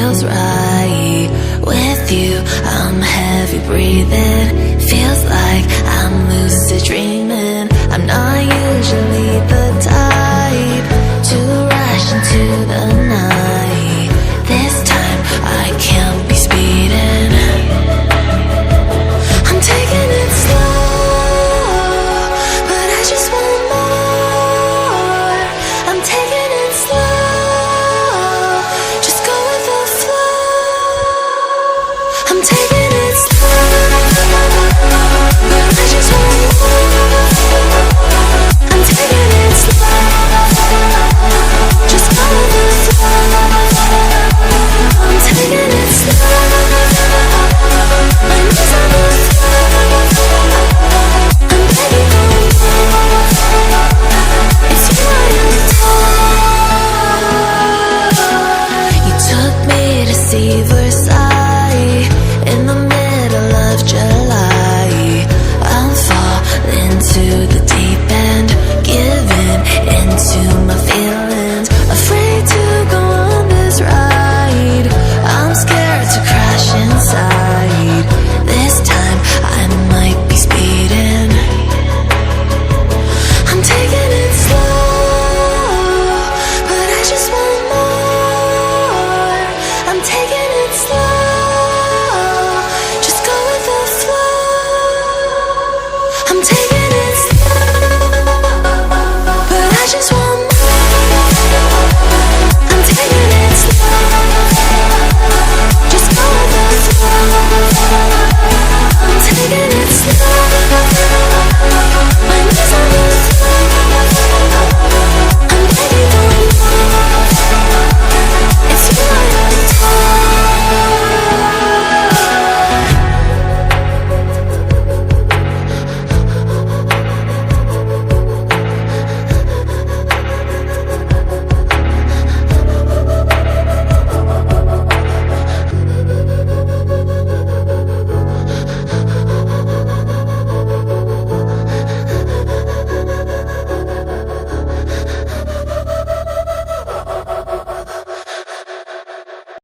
feels right. With you, I'm heavy breathing. Feels like I'm lucid dreaming. I'm not usually the type to rush into the night. This time I can't be speeding. I'm taking it slow, but I just want more. I'm taking it slow, just go with the flow. I'm taking it slow, but I just want more. I'm taking it slow, just go with the flow. I'm taking it slow, my knees on the floor. I'm begging for more. It's you I adore. You took me to see the